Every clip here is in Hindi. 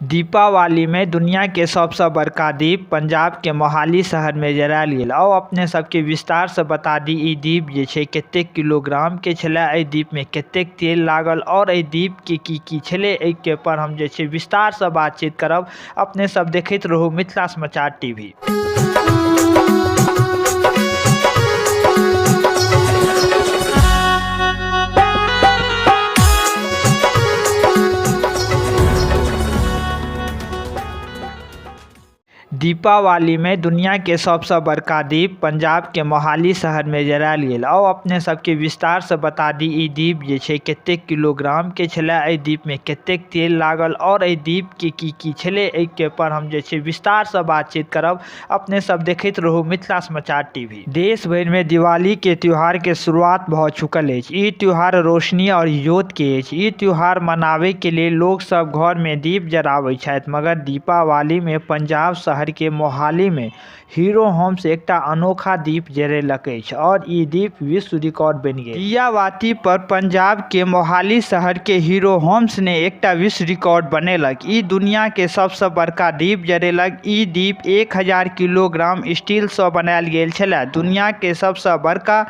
दीपावली में दुनिया के सबसे बड़का दीप पंजाब के मोहाली शहर में जरायल गेल। आओ अपने सबके विस्तार से बता दी ई दीप जे छै कतेक किलोग्राम के छलै, एहि दीप में कतेक तेल लागल और एहि दीप के की छलै, एहि के पर हम जे छै विस्तार से बातचीत करब। अपने सब देखैत रहू मिथिला समाचार टीवी। दीपावली में दुनिया के सबसे बड़का दीप पंजाब के मोहाली शहर में जरायल गेल। आओ अपने सबके विस्तार से बता दी ई दीप जे छै कतेक किलोग्राम के छलै, एहि दीप में कतेक तेल लागल और एहि दीप के की छलै, एहि के पर हम जे छै विस्तार से बातचीत करब। अपने सब देखैत रहू मिथिला समाचार टीवी। देश भर में दिवाली के त्योहार के शुरुआत भ चुकल अछि। ई त्योहार रोशनी और इजोत के अछि। ई त्योहार मनावे के लिए लोग सब घर में दीप जराबै छथि, मगर दीपावली में पंजाब शहर के मोहाली में हीरो होम्स एकटा अनोखा दीप जरेलक अछि और ई दीप विश्व रिकॉर्ड बनि गेल। दियाबाती पर पंजाब के मोहाली शहर के हीरो होम्स ने एकटा विश्व रिकॉर्ड बनेलक। ई दुनिया के सबसे बड़का दीप जरेलक। ई दीप 1000 किलोग्राम स्टील से बनायल गेल छलै। दुनिया के सबसे बड़का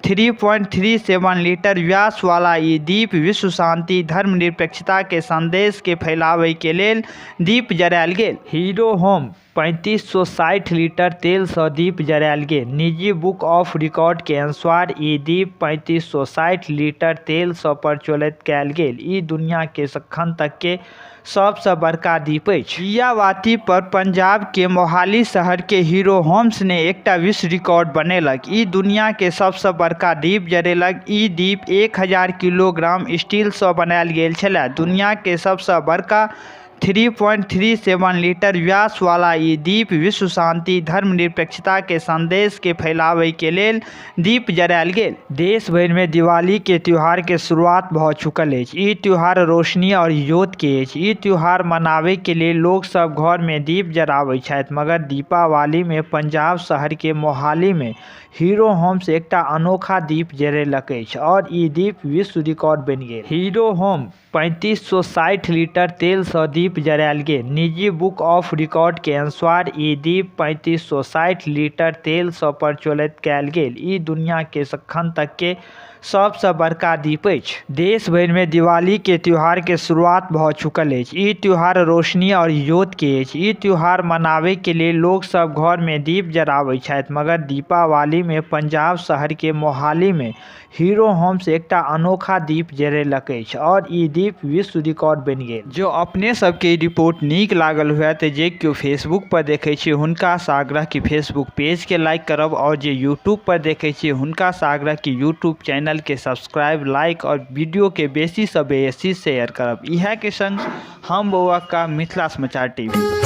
3.37 लीटर व्यास वाला ई दीप विश्व शांति धर्मनिरपेक्षता के संदेश के फैलावे के लेल दीप जरायल गेल। हीरो होम 3560 लीटर तेल से दीप जरायल गेल। निजी बुक ऑफ रिकॉर्ड के अनुसार ई दीप 3560 लीटर तेल से प्रज्वलित कयल गेल। ई दुनिया के अखन तक के सबसे बड़का दीप अछि। दियाबाती पर पंजाब के मोहाली शहर के हीरो होम्स ने एकटा विश्व रिकॉर्ड बनेलक। ई दुनिया के सबसे बड़का दीप जरेलक। ई दीप 1000 किलोग्राम स्टील से बनायल गेल छलै। दुनिया के सबसे बड़का 3.37 लीटर व्यास वाला ई दीप विश्व शांति धर्मनिरपेक्षता के संदेश के फैलावे के लेल दीप जरायल गेल। देश भर में दिवाली के त्योहार के शुरुआत भ चुकल अछि। ई त्योहार रोशनी और इजोत के अछि। ई त्योहार मनावे के लिए लोग सब घर में दीप जराबै छथि, मगर दीपावली में पंजाब शहर के मोहाली में हीरो होम्स एकटा अनोखा दीप जरेलक अछि और ई दीप विश्व रिकॉर्ड बनि गेल। हीरो होम 3560 लीटर तेल से दीप जरायल गेल। निजी बुक ऑफ रिकॉर्ड के अनुसार ई दीप 3560 लीटर तेल से प्रज्वलित कयल गेल। ई दुनिया के अखन तक के सबसे बड़का दीप अछि। देश भर में दिवाली के त्योहार के शुरुआत भ चुकल अछि। ई त्योहार रोशनी और इजोत के अछि। ई त्योहार मनावे के लिए लोग सब घर में दीप जराबै छथि, मगर दीपावली में पंजाब शहर के मोहाली में हीरो होम्स एकटा अनोखा दीप जरेलक अछि और ई दीप विश्व रिकॉर्ड बनि गेल। जो अपने सबके रिपोर्ट नीक लागल हुए तो जे केओ फेसबुक पर देखे छी हुनका से आग्रह कि फेसबुक पेज के लाइक करब और जे यूट्यूब पर देखे छी हुनका से आग्रह कि यूट्यूब चैनल के सब्सक्राइब, लाइक और वीडियो के बेसी से बेसी शेयर करब। इहे के संग हम बौआ का मिथिला समाचार टीवी।